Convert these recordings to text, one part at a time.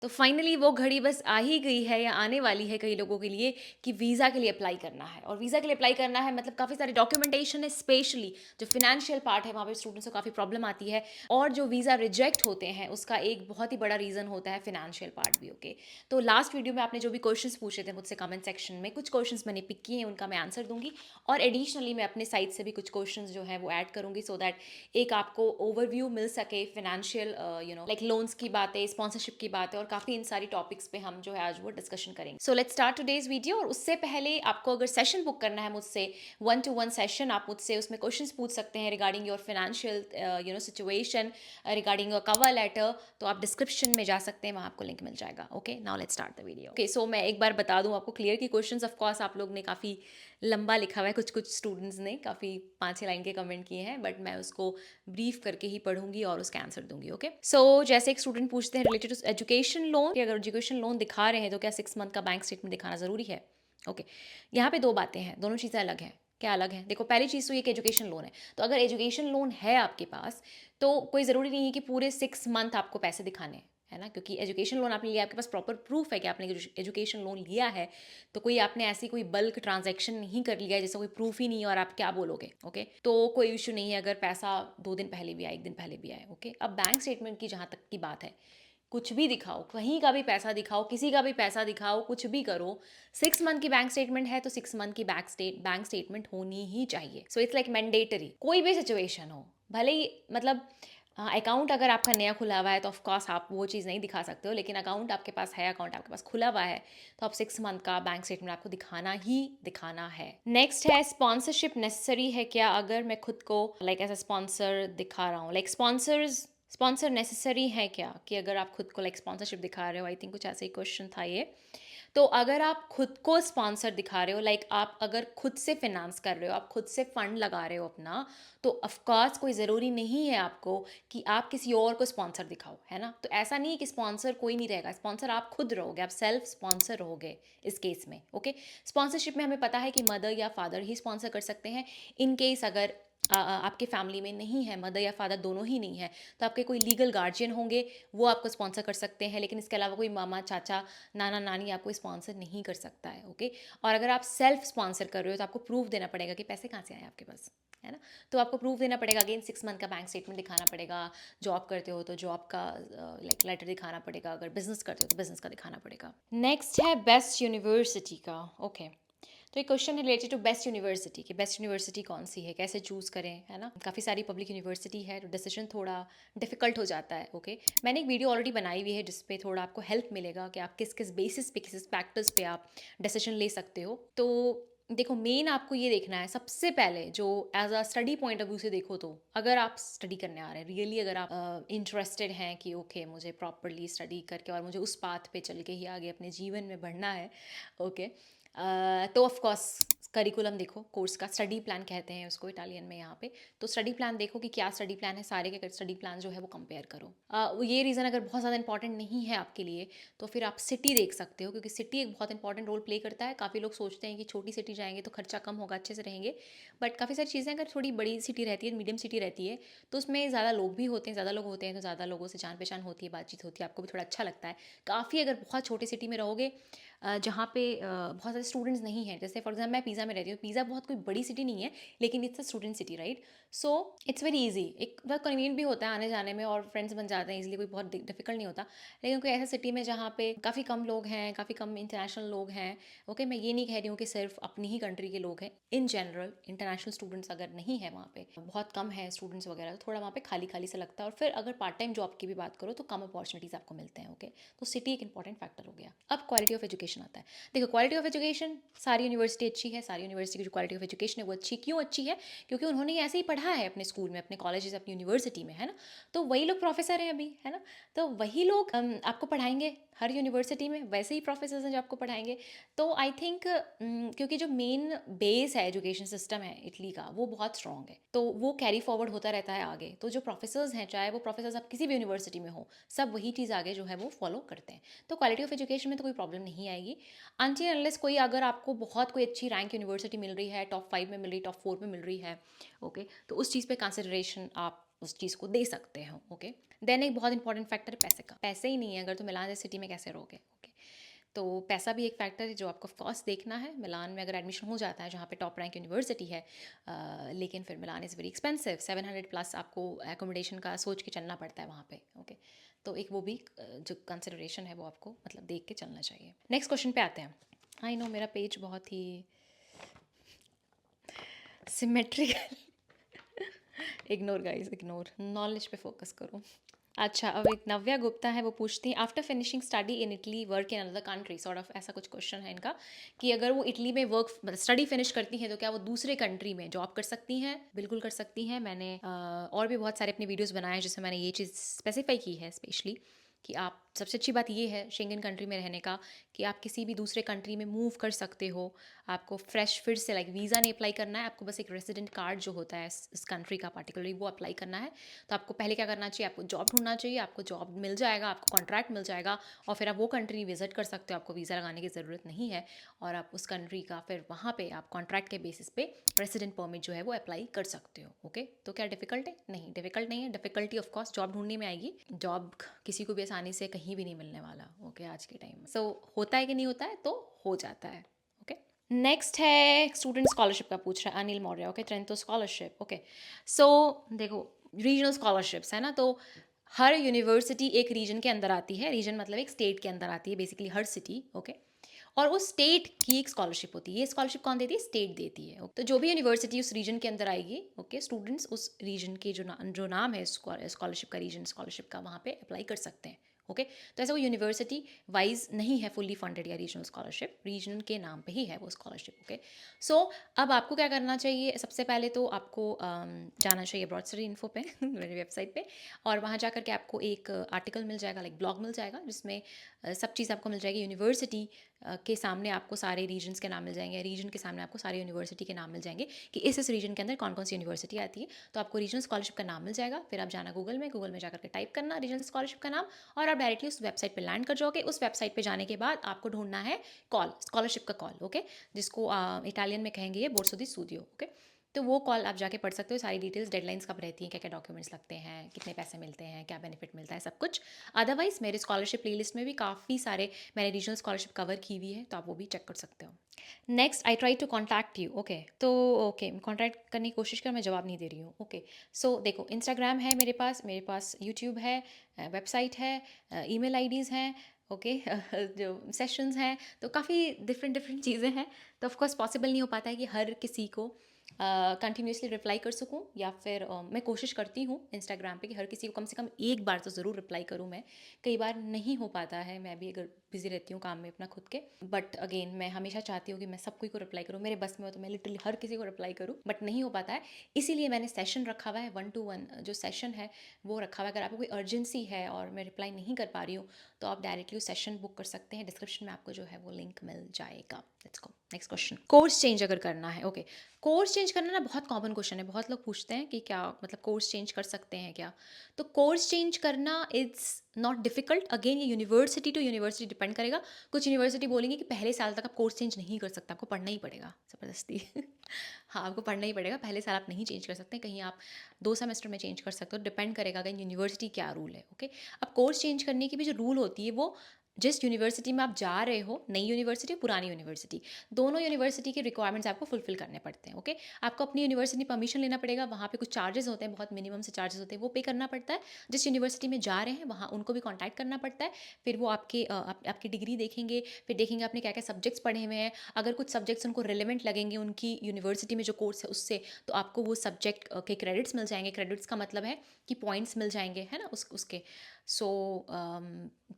तो फाइनली वो घड़ी बस आ ही गई है या आने वाली है कई लोगों के लिए कि वीज़ा के लिए अप्लाई करना है। और वीज़ा के लिए अप्लाई करना है मतलब काफ़ी सारी डॉक्यूमेंटेशन है, स्पेशली जो फिनेंशियल पार्ट है वहाँ पे स्टूडेंट्स को काफ़ी प्रॉब्लम आती है। और जो वीज़ा रिजेक्ट होते हैं उसका एक बहुत ही बड़ा रीज़न होता है फिनेंशियल पार्ट भी। ओके, तो लास्ट वीडियो में आपने जो भी क्वेश्चंस पूछे थे मुझसे कमेंट सेक्शन में, कुछ क्वेश्चंस मैंने पिक किए हैं, उनका मैं आंसर दूंगी। और एडिशनली मैं अपने साइड से भी कुछ क्वेश्चंस जो है वो ऐड करूंगी, सो दैट एक आपको ओवरव्यू मिल सके फिनेंशियल लाइक लोन्स की बातें, स्पॉन्सरशिप की बातें, और काफ़ी इन सारी टॉपिक्स पे हम जो है आज वो डिस्कशन करेंगे। So let's start today's video. और उससे पहले आपको अगर सेशन बुक करना है मुझसे, 1-to-1 सेशन, आप मुझसे उसमें क्वेश्चंस पूछ सकते हैं regarding your financial situation, regarding your cover letter. तो आप डिस्क्रिप्शन में जा सकते हैं, वहाँ आपको लिंक मिल जाएगा। Okay, now let's start the video. Okay, so मैं एक बार बता दूं आपको क्लियर की क्वेश्चंस ऑफ कोर्स आप लोग ने काफ़ी लंबा लिखा हुआ है, कुछ कुछ स्टूडेंट्स ने काफ़ी 5-6 लाइन के कमेंट किए हैं, बट मैं उसको ब्रीफ करके ही पढ़ूंगी और उसका आंसर दूंगी। ओके, सो जैसे एक स्टूडेंट पूछते हैं रिलेटेड टू एजुकेशन लोन, कि अगर एजुकेशन लोन दिखा रहे हैं तो क्या 6 मंथ का बैंक स्टेटमेंट दिखाना ज़रूरी है। ओके, यहाँ पे दो बातें हैं, दोनों चीज़ें अलग हैं। क्या अलग है? देखो, पहली चीज़ तो ये कि एजुकेशन लोन है, तो अगर एजुकेशन लोन है आपके पास तो कोई ज़रूरी नहीं है कि पूरे 6 मंथ आपको पैसे दिखाने हैं, है ना, क्योंकि एजुकेशन लोन आपने लिया, आपके पास प्रॉपर प्रूफ है कि आपने एजुकेशन लोन लिया है। तो कोई आपने ऐसी कोई बल्क ट्रांजैक्शन नहीं कर लिया है जैसा कोई प्रूफ ही नहीं है और आप क्या बोलोगे। ओके, तो कोई इशू नहीं है अगर पैसा 2 दिन पहले भी आए, 1 दिन पहले भी आए। ओके, अब बैंक स्टेटमेंट की जहाँ तक की बात है, कुछ भी दिखाओ, कहीं का भी पैसा दिखाओ, किसी का भी पैसा दिखाओ, कुछ भी करो, 6 मंथ की बैंक स्टेटमेंट है तो 6 मंथ की बैंक स्टेटमेंट होनी ही चाहिए। सो इट्स लाइक मैंडेटरी, कोई भी सिचुएशन हो, भले ही मतलब अकाउंट अगर आपका नया खुला हुआ है तो ऑफकोर्स आप वो चीज़ नहीं दिखा सकते हो, लेकिन अकाउंट आपके पास है, अकाउंट आपके पास खुला हुआ है, तो आप 6 मंथ का बैंक स्टेटमेंट आपको दिखाना ही दिखाना है। नेक्स्ट है, स्पॉन्सरशिप नेसेसरी है क्या अगर मैं खुद को लाइक एज अ स्पॉन्सर दिखा रहा हूँ, लाइक स्पॉन्सर नेसेसरी है क्या, कि अगर आप खुद को लाइक स्पॉन्सरशिप दिखा रहे हो, आई थिंक कुछ ऐसा ही क्वेश्चन था ये। तो अगर आप खुद को स्पॉन्सर दिखा रहे हो, लाइक आप अगर खुद से फिनांस कर रहे हो, आप खुद से फंड लगा रहे हो अपना, तो ऑफकोर्स कोई ज़रूरी नहीं है आपको कि आप किसी और को स्पॉन्सर दिखाओ, है ना। तो ऐसा नहीं है कि स्पॉन्सर कोई नहीं रहेगा, स्पॉन्सर आप खुद रहोगे, आप सेल्फ स्पॉन्सर रहोगे इस केस में। ओके, स्पॉन्सरशिप में हमें पता है कि मदर या फादर ही स्पॉन्सर कर सकते हैं। इन केस अगर आपके फैमिली में नहीं है, मदर या फादर दोनों ही नहीं है, तो आपके कोई लीगल गार्जियन होंगे, वो आपको स्पॉन्सर कर सकते हैं, लेकिन इसके अलावा कोई मामा चाचा नाना नानी आपको स्पॉन्सर नहीं कर सकता है। ओके, और अगर आप सेल्फ स्पॉन्सर कर रहे हो तो आपको प्रूफ देना पड़ेगा कि पैसे कहाँ से आए आपके पास, है ना। तो आपको प्रूफ देना पड़ेगा, अगेन 6 मंथ का बैंक स्टेटमेंट दिखाना पड़ेगा। जॉब करते हो तो जॉब का लाइक लेटर दिखाना पड़ेगा, अगर बिजनेस करते हो तो बिजनेस का दिखाना पड़ेगा। नेक्स्ट है बेस्ट यूनिवर्सिटी का। ओके, तो एक क्वेश्चन है रिलेटेड टू बेस्ट यूनिवर्सिटी, कि बेस्ट यूनिवर्सिटी कौन सी है, कैसे चूज़ करें, है ना। काफ़ी सारी पब्लिक यूनिवर्सिटी है तो डिसीजन थोड़ा डिफिकल्ट हो जाता है। ओके, मैंने एक वीडियो ऑलरेडी बनाई हुई है जिसपे थोड़ा आपको हेल्प मिलेगा कि आप किस किस बेसिस पे, किस फैक्टर्स पे आप डिसीजन ले सकते हो। तो देखो, मेन आपको ये देखना है सबसे पहले, जो as a study point of view से देखो, तो अगर आप स्टडी करने आ रहे हैं रियली, अगर आप इंटरेस्टेड हैं कि ओके मुझे प्रॉपरली स्टडी करके और मुझे उस पाथ पे चल के ही आगे अपने जीवन में बढ़ना है। ओके, तो ऑफ कोर्स करिकुलम देखो, कोर्स का स्टडी प्लान कहते हैं उसको इटालियन में यहाँ पे। तो स्टडी प्लान देखो कि क्या स्टडी प्लान है, सारे के स्टडी प्लान जो है वो कंपेयर करो। ये रीज़न अगर बहुत ज़्यादा इंपॉर्टेंट नहीं है आपके लिए, तो फिर आप सिटी देख सकते हो, क्योंकि सिटी एक बहुत इंपॉर्टेंट रोल प्ले करता है। काफ़ी लोग सोचते हैं कि छोटी सिटी जाएंगे तो खर्चा कम होगा, अच्छे से रहेंगे, बट काफ़ी सारी चीज़ें, अगर थोड़ी बड़ी सिटी रहती है, मीडियम सिटी रहती है, तो उसमें ज़्यादा लोग भी होते हैं, ज़्यादा लोग होते हैं तो ज़्यादा लोगों से जान पहचान होती है, बातचीत होती है, आपको भी थोड़ा अच्छा लगता है। काफ़ी अगर बहुत छोटी सिटी में रहोगे, जहाँ पे बहुत सारे स्टूडेंट्स नहीं हैं, जैसे फॉर एग्जाम्पल मैं पिज़्ज़ा में रहती हूँ, पिज़्ज़ा बहुत कोई बड़ी सिटी नहीं है, लेकिन it's a student city, right. So it's very easy, एक बहुत कन्वीनियंट भी होता है आने जाने में, और फ्रेंड्स बन जाते हैं इजीली, कोई बहुत डिफिकल्ट नहीं होता। लेकिन कोई ऐसा सिटी में जहाँ पे काफ़ी कम लोग हैं, काफ़ी कम इंटरनेशनल लोग हैं। ओके, मैं ये नहीं कह रही हूँ कि सिर्फ अपनी ही कंट्री के लोग हैं, इन जनरल इंटरनेशनल स्टूडेंट्स अगर नहीं है वहाँ पे, बहुत कम है स्टूडेंट्स वगैरह, तो थोड़ा वहाँ पे खाली खाली से लगता है। और फिर अगर पार्ट टाइम जॉब की भी बात करो तो कम अपॉर्चुनिटीज़ आपको मिलते हैं। ओके, तो सिटी एक इंपॉर्टेंट फैक्टर हो गया। अब क्वालिटी ऑफ एजुकेशन आता है। देखो, क्वालिटी ऑफ एजुकेशन, सारी यूनिवर्सिटी अच्छी है, सारी यूनिवर्सिटी की जो क्वालिटी ऑफ एजुकेशन है वो अच्छी, क्यों अच्छी है, क्योंकि उन्होंने ऐसे ही पढ़ा है अपने स्कूल में, अपने कॉलेजेस, अपनी यूनिवर्सिटी में, है ना। तो वही लोग प्रोफेसर हैं अभी, है ना। तो वही लोग आपको पढ़ाएंगे हर यूनिवर्सिटी में, वैसे ही प्रोफेसर हैं जो आपको पढ़ाएंगे। तो आई थिंक क्योंकि जो मेन बेस है एजुकेशन सिस्टम है इटली का, वो बहुत स्ट्रॉन्ग है, तो वो कैरी फॉरवर्ड होता रहता है आगे। तो जो प्रोफेसर्स हैं, चाहे वो प्रोफेसर्स आप किसी भी यूनिवर्सिटी में हो, सब वही चीज़ आगे जो है वो फॉलो करते हैं। तो क्वालिटी ऑफ एजुकेशन में तो कोई प्रॉब्लम नहीं आएगी, अनटिल अनलेस कोई, अगर आपको बहुत कोई अच्छी रैंक यूनिवर्सिटी मिल रही है, टॉप 5 में मिल रही, टॉप 4 में मिल रही है, ओके, तो उस चीज़ पे कंसिडरेशन आप उस चीज़ को दे सकते हो। ओके, देन एक बहुत इंपॉर्टेंट फैक्टर है पैसे का। पैसे ही नहीं है अगर तो मिलान जैसी सिटी में कैसे रहोगे। ओके, तो पैसा भी एक फैक्टर है जो आपको ऑफ कोर्स देखना है। मिलान में अगर एडमिशन हो जाता है जहाँ पे टॉप रैंक यूनिवर्सिटी है, लेकिन फिर मिलान इज़ वेरी एक्सपेंसिव, 700 प्लस आपको एकोमोडेशन का सोच के चलना पड़ता है वहाँ पे। ओके, तो एक वो भी जो कंसिडरेशन है वो आपको मतलब देख के चलना चाहिए। नेक्स्ट क्वेश्चन पे आते हैं। आई नो मेरा पेज बहुत ही symmetrical ignore guys, ignore, knowledge पे फोकस करो। अच्छा, अब एक नव्या गुप्ता है, वो पूछती हैं after finishing study in Italy work in another country, sort of ऐसा कुछ क्वेश्चन है इनका कि अगर वो इटली में वर्क मतलब स्टडी फिनिश करती हैं तो क्या वो दूसरे कंट्री में जॉब कर सकती हैं? बिल्कुल कर सकती हैं। मैंने और भी बहुत सारे अपने वीडियोस बनाए हैं जिसमें मैंने ये चीज़ स्पेसिफाई की है स्पेशली कि आप सबसे अच्छी बात ये है शेंगन कंट्री में रहने का कि आप किसी भी दूसरे कंट्री में मूव कर सकते हो। आपको फ्रेश फिर से लाइक वीज़ा नहीं अप्लाई करना है, आपको बस एक रेजिडेंट कार्ड जो होता है इस कंट्री का पर्टिकुलरली वो अप्लाई करना है। तो आपको पहले क्या करना चाहिए, आपको जॉब ढूंढना चाहिए, आपको जॉब मिल जाएगा, आपको कॉन्ट्रैक्ट मिल जाएगा और फिर आप वो कंट्री विजिट कर सकते हो। आपको वीज़ा लगाने की ज़रूरत नहीं है और आप उस कंट्री का फिर वहाँ पे आप कॉन्ट्रैक्ट के बेसिस पे रेजिडेंट परमिट जो है वो अप्लाई कर सकते हो। ओके, तो क्या डिफिकल्ट है? नहीं, डिफिकल्ट नहीं है। डिफिकल्टी ऑफ कोर्स जॉब ढूंढने में आएगी। जॉब किसी को भी आसानी से कहीं भी नहीं मिलने वाला। ओके, आज के टाइम में सो होता है कि नहीं होता है, तो हो जाता है। ओके, नेक्स्ट है स्टूडेंट स्कॉलरशिप का पूछ रहा है Anil Maurya. Okay, Trento scholarship. Okay, so देखो रीजनल स्कॉलरशिप्स है ना, तो हर यूनिवर्सिटी एक रीजन के अंदर आती है। रीजन मतलब एक स्टेट के अंदर आती है, बेसिकली हर सिटी। ओके, और उस स्टेट की एक स्कॉलरशिप होती है। ये स्कॉलरशिप कौन देती है? स्टेट देती है। तो जो भी यूनिवर्सिटी उस रीजन के अंदर आएगी, ओके, स्टूडेंट्स उस रीजन के जो नाम है स्कॉलरशिप का, रीजन स्कॉलरशिप का, वहाँ पे अप्लाई कर सकते हैं। ओके, तो ऐसा वो यूनिवर्सिटी वाइज नहीं है फुल्ली फंडेड या रीजनल स्कॉलरशिप, रीजन के नाम पे ही है वो स्कॉलरशिप। ओके, सो अब आपको क्या करना चाहिए? सबसे पहले तो आपको जाना चाहिए ब्रॉड स्टडी इन्फो पे मेरी वेबसाइट पे, और वहाँ जा करके आपको एक आर्टिकल मिल जाएगा, लाइक ब्लॉग मिल जाएगा, जिसमें सब चीज़ आपको मिल जाएगी। यूनिवर्सिटी के सामने आपको सारे रीजन्स के नाम मिल जाएंगे, रीजन के सामने आपको सारे यूनिवर्सिटी के नाम मिल जाएंगे कि इस रीजन के अंदर कौन कौन सी यूनिवर्सिटी आती है। तो आपको रीजनल स्कॉलरशिप का नाम मिल जाएगा, फिर आप जाना गूगल में जाकर के टाइप करना रीजनल स्कॉलरशिप का नाम और आप डायरेक्टली उस वेबसाइट पे लैंड कर जाओगे। उस वेबसाइट पे जाने के बाद आपको ढूंढना है कॉल, स्कॉलरशिप का कॉल। ओके, जिसको इटालियन में कहेंगे ये बोर्सो दी स्टूडियो। ओके, तो वो कॉल आप जाके पढ़ सकते हो। सारी डिटेल्स, डेडलाइंस कब रहती हैं, क्या क्या डॉक्यूमेंट्स लगते हैं, कितने पैसे मिलते हैं, क्या बेनिफिट मिलता है, सब कुछ। अदरवाइज मेरे स्कॉलरशिप प्लेलिस्ट में भी काफ़ी सारे मैंने रीजनल स्कॉलरशिप कवर की हुई है, तो आप वो भी चेक कर सकते हो। Next, I try to contact you. Okay, तो ओके कॉन्टैक्ट करने की कोशिश कर, मैं जवाब नहीं दे रही हूँ। ओके, सो देखो इंस्टाग्राम है मेरे पास यूट्यूब है, वेबसाइट है, ईमेल आईडीज़ हैं। ओके जो सेशंस हैं, तो काफ़ी डिफरेंट चीज़ें हैं। तो ऑफकोर्स पॉसिबल नहीं हो पाता है कि हर किसी को कंटिन्यूसली रिप्लाई कर सकूं, या फिर मैं कोशिश करती हूँ इंस्टाग्राम पे कि हर किसी को कम से कम एक बार तो ज़रूर रिप्लाई करूँ मैं। कई बार नहीं हो पाता है, मैं भी अगर बिजी रहती हूँ काम में अपना खुद के, बट अगेन मैं हमेशा चाहती हूँ कि मैं सब कोई को रिप्लाई करूँ। मेरे बस में हो तो मैं लिटरली हर किसी को रिप्लाई करूँ, बट नहीं हो पाता है। इसीलिए मैंने सेशन रखा हुआ है, 1-to-1 जो सेशन है वो रखा हुआ है। अगर आपको कोई अर्जेंसी है और मैं रिप्लाई नहीं कर पा रही हूँ तो आप डायरेक्टली सेशन बुक कर सकते हैं। डिस्क्रिप्शन में आपको जो है वो लिंक मिल जाएगा। Let's go next question. Course change अगर करना है, ओके, कोर्स चेंज करना ना बहुत कॉमन क्वेश्चन है। बहुत लोग पूछते हैं कि क्या मतलब कोर्स चेंज कर सकते हैं क्या? तो कोर्स चेंज करना इट्स नॉट डिफिकल्ट। अगेन ये यूनिवर्सिटी टू यूनिवर्सिटी डिपेंड करेगा। कुछ यूनिवर्सिटी बोलेंगे कि पहले साल तक आप कोर्स चेंज नहीं कर सकते, आपको पढ़ना ही पड़ेगा ज़बरदस्ती हाँ, आपको पढ़ना ही पड़ेगा, पहले साल आप नहीं चेंज कर सकते। कहीं आप 2 सेमेस्टर में चेंज कर सकते हो, डिपेंड करेगा अगेन यूनिवर्सिटी क्या रूल है। ओके, अब कोर्स चेंज करने की भी जो रूल होती है वो जिस यूनिवर्सिटी में आप जा रहे हो, नई यूनिवर्सिटी, पुरानी यूनिवर्सिटी, दोनों यूनिवर्सिटी के रिक्वायरमेंट्स आपको फुलफिल करने पड़ते हैं। ओके, आपको अपनी यूनिवर्सिटी परमिशन लेना पड़ेगा, वहाँ पे कुछ चार्जेस होते हैं, बहुत मिनिमम से चार्जेस होते हैं, वो पे करना पड़ता है। जिस यूनिवर्सिटी में जा रहे हैं वहाँ उनको भी कॉन्टैक्ट करना पड़ता है। फिर वो आपकी डिग्री देखेंगे, फिर देखेंगे आपने क्या क्या सब्जेक्ट्स पढ़े हुए हैं। अगर कुछ सब्जेक्ट्स उनको रिलेवेंट लगेंगे उनकी यूनिवर्सिटी में जो कोर्स है उससे, तो आपको वो सब्जेक्ट के क्रेडिट्स मिल जाएंगे। क्रेडिट्स का मतलब है कि पॉइंट्स मिल जाएंगे, है ना, उसके। सो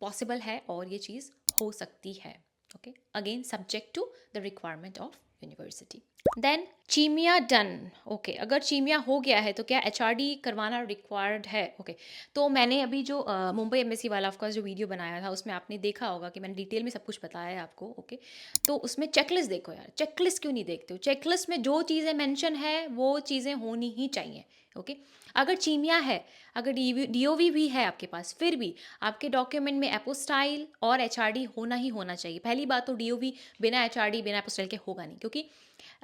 पॉसिबल है और ये चीज़ हो सकती है। Okay, again subject to the requirement of university. Then चीमिया डन। ओके, अगर चीमिया हो गया है तो क्या एचआरडी करवाना रिक्वायर्ड है? ओके, तो मैंने अभी जो मुंबई एमएससी वाला ऑफकोर्स जो वीडियो बनाया था उसमें आपने देखा होगा कि मैंने डिटेल में सब कुछ बताया है आपको। ओके, तो उसमें चेकलिस्ट देखो यार, चेकलिस्ट क्यों नहीं देखते हो? चेकलिस्ट में जो चीज़ें मेंशन है वो चीज़ें होनी ही चाहिए। ओके। अगर चीमिया है, अगर डीओवी भी है आपके पास, फिर भी आपके डॉक्यूमेंट में एपोस्टाइल और एचआरडी होना ही होना चाहिए। पहली बात तो डीओवी बिना एचआरडी बिना एपोस्टाइल के होगा नहीं, क्योंकि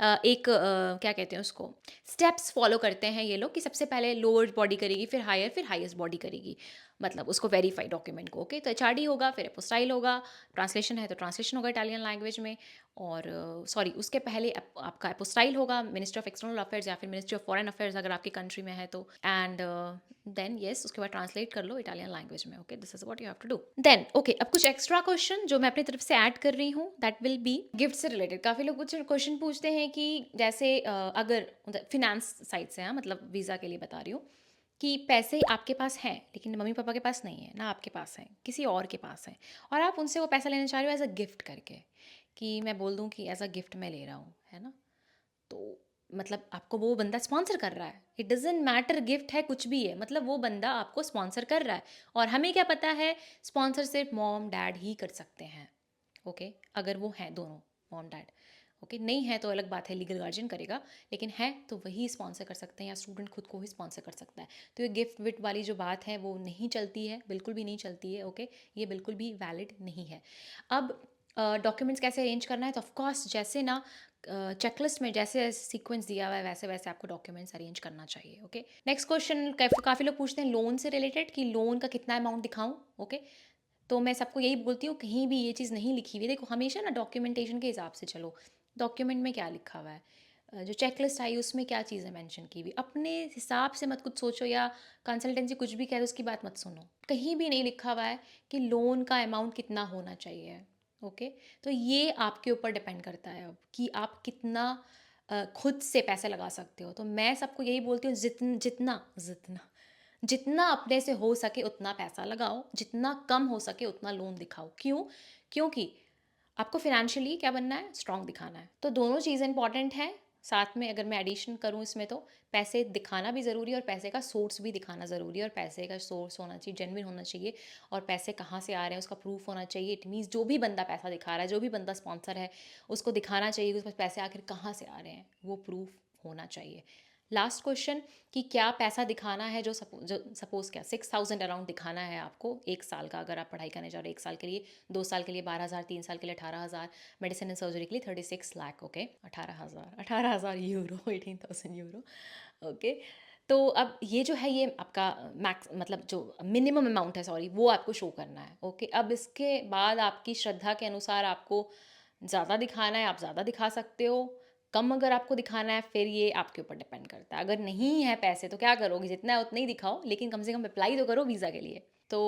क्या कहते हैं उसको, स्टेप्स फॉलो करते हैं ये लोग कि सबसे पहले लोअर बॉडी करेगी, फिर हायर, फिर हाईएस्ट बॉडी करेगी, मतलब उसको वेरीफाई डॉक्यूमेंट को। ओके, तो एचआरडी होगा, फिर एपोस्टाइल होगा, ट्रांसलेशन है तो ट्रांसलेशन होगा इटालियन लैंग्वेज में, और सॉरी उसके पहले आपका एपोस्टाइल होगा मिनिस्ट्री ऑफ एक्सटर्नल अफेयर्स या फिर मिनिस्ट्री ऑफ फॉरेन अफेयर्स अगर आपकी कंट्री में है तो, एंड देन येस उसके बाद ट्रांसलेट कर लो इटालियन लैंग्वेज में। Okay, this is what you have to do. Then okay, अब कुछ एक्स्ट्रा क्वेश्चन जो मैं अपनी तरफ से ऐड कर रही हूँ, दैट विल बी गिफ्ट से रिलेटेड। काफ़ी लोग कुछ क्वेश्चन पूछते हैं कि जैसे अगर फिनेंस साइड से, हाँ मतलब वीज़ा के लिए बता रही हूँ, कि पैसे आपके पास हैं लेकिन मम्मी पापा के पास नहीं है ना, आपके पास है, किसी और के पास है, और आप उनसे वो पैसा लेना चाह रहे हो एज अ गिफ्ट करके, कि मैं बोल दूँ कि एज अ गिफ्ट मैं ले रहा हूँ, है ना, तो मतलब आपको वो बंदा स्पॉन्सर कर रहा है। इट डजेंट मैटर गिफ्ट है कुछ भी है, मतलब वो बंदा आपको स्पॉन्सर कर रहा है, और हमें क्या पता है स्पॉन्सर सिर्फ मॉम डैड ही कर सकते हैं। ओके, अगर वो हैं दोनों, मॉम डैड, ओके, नहीं है तो अलग बात है, लीगल गार्जियन करेगा, लेकिन है तो वही स्पॉन्सर कर सकते हैं, या स्टूडेंट खुद को ही स्पॉन्सर कर सकता है। तो ये गिफ्ट विफ्ट वाली जो बात है वो नहीं चलती है, बिल्कुल भी नहीं चलती है। ओके, ये बिल्कुल भी वैलिड नहीं है। अब डॉक्यूमेंट्स कैसे अरेंज करना है, तो ऑफकोर्स जैसे ना चेकलिस्ट में जैसे सीक्वेंस दिया हुआ है वैसे वैसे आपको डॉक्यूमेंट्स अरेंज करना चाहिए। ओके, नेक्स्ट क्वेश्चन काफ़ी लोग पूछते हैं लोन से रिलेटेड, कि लोन का कितना अमाउंट दिखाऊं। ओके, तो मैं सबको यही बोलती हूँ, कहीं भी ये चीज़ नहीं लिखी हुई। देखो हमेशा ना डॉक्यूमेंटेशन के हिसाब से चलो, डॉक्यूमेंट में क्या लिखा हुआ है, जो चेकलिस्ट आई उसमें क्या चीज़ें मेंशन की हुई, अपने हिसाब से मत कुछ सोचो, या कंसल्टेंसी कुछ भी कह रहे उसकी बात मत सुनो। कहीं भी नहीं लिखा हुआ है कि लोन का अमाउंट कितना होना चाहिए। ओके, तो ये आपके ऊपर डिपेंड करता है अब कि आप कितना खुद से पैसे लगा सकते हो। तो मैं सबको यही बोलती हूँ, जितना जितना जितना अपने से हो सके उतना पैसा लगाओ, जितना कम हो सके उतना लोन दिखाओ। क्यों? क्योंकि आपको फिनेंशियली क्या बनना है, स्ट्रांग दिखाना है। तो दोनों चीज़ें इंपॉर्टेंट हैं। साथ में अगर मैं एडिशन करूँ इसमें, तो पैसे दिखाना भी ज़रूरी है और पैसे का सोर्स भी दिखाना ज़रूरी है, और पैसे का सोर्स होना चाहिए, जेन्युइन होना चाहिए, और पैसे कहाँ से आ रहे हैं उसका प्रूफ होना चाहिए। इट मीन्स जो भी बंदा पैसा दिखा रहा है, जो भी बंदा स्पॉन्सर है, उसको दिखाना चाहिए कि उसके पास पैसे आखिर कहाँ से आ रहे हैं, वो प्रूफ होना चाहिए। लास्ट क्वेश्चन, कि क्या पैसा दिखाना है, जो सपोज़ क्या 6000 अराउंड दिखाना है आपको एक साल का, अगर आप पढ़ाई करने जा रहे हो एक साल के लिए, 2 साल के लिए 12,000, 3 साल के लिए 18,000, मेडिसिन एंड सर्जरी के लिए 36 lakh. Okay, 18,000 euro, 18,000 euro. Okay, तो अब ये जो है, ये आपका मैक्स मतलब जो मिनिमम अमाउंट है, सॉरी, वो आपको शो करना है। ओके, अब इसके बाद आपकी श्रद्धा के अनुसार आपको ज़्यादा दिखाना है, आप ज़्यादा दिखा सकते हो, कम अगर आपको दिखाना है फिर ये आपके ऊपर डिपेंड करता है। अगर नहीं है पैसे तो क्या करोगे, जितना है उतना ही दिखाओ, लेकिन कम से कम अप्लाई तो करो वीज़ा के लिए। तो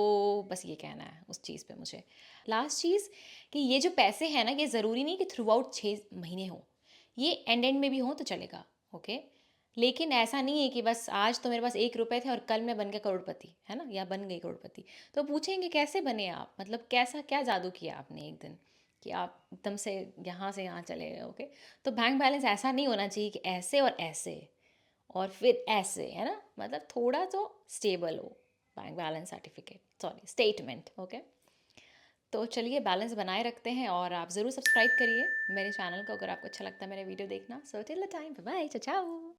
बस ये कहना है उस चीज़ पे मुझे। लास्ट चीज़, कि ये जो पैसे हैं ना, ये ज़रूरी नहीं कि थ्रू आउट 6 महीने हो, ये एंड में भी हो तो चलेगा। ओके, लेकिन ऐसा नहीं है कि बस आज तो मेरे पास 1 रुपए थे और कल मैं बन गया करोड़पति, है ना, या बन गई करोड़पति। तो पूछेंगे कैसे बने आप, मतलब कैसा क्या जादू किया आपने एक दिन कि आप एकदम से यहाँ से यहाँ चले गए। ओके, तो बैंक बैलेंस ऐसा नहीं होना चाहिए कि ऐसे और ऐसे और फिर ऐसे, है ना, मतलब थोड़ा तो स्टेबल हो। Bank balance certificate, sorry statement. Okay, तो चलिए बैलेंस बनाए रखते हैं, और आप ज़रूर सब्सक्राइब करिए मेरे चैनल को अगर आपको अच्छा लगता है मेरे वीडियो देखना। So till the time, bye, चाओ।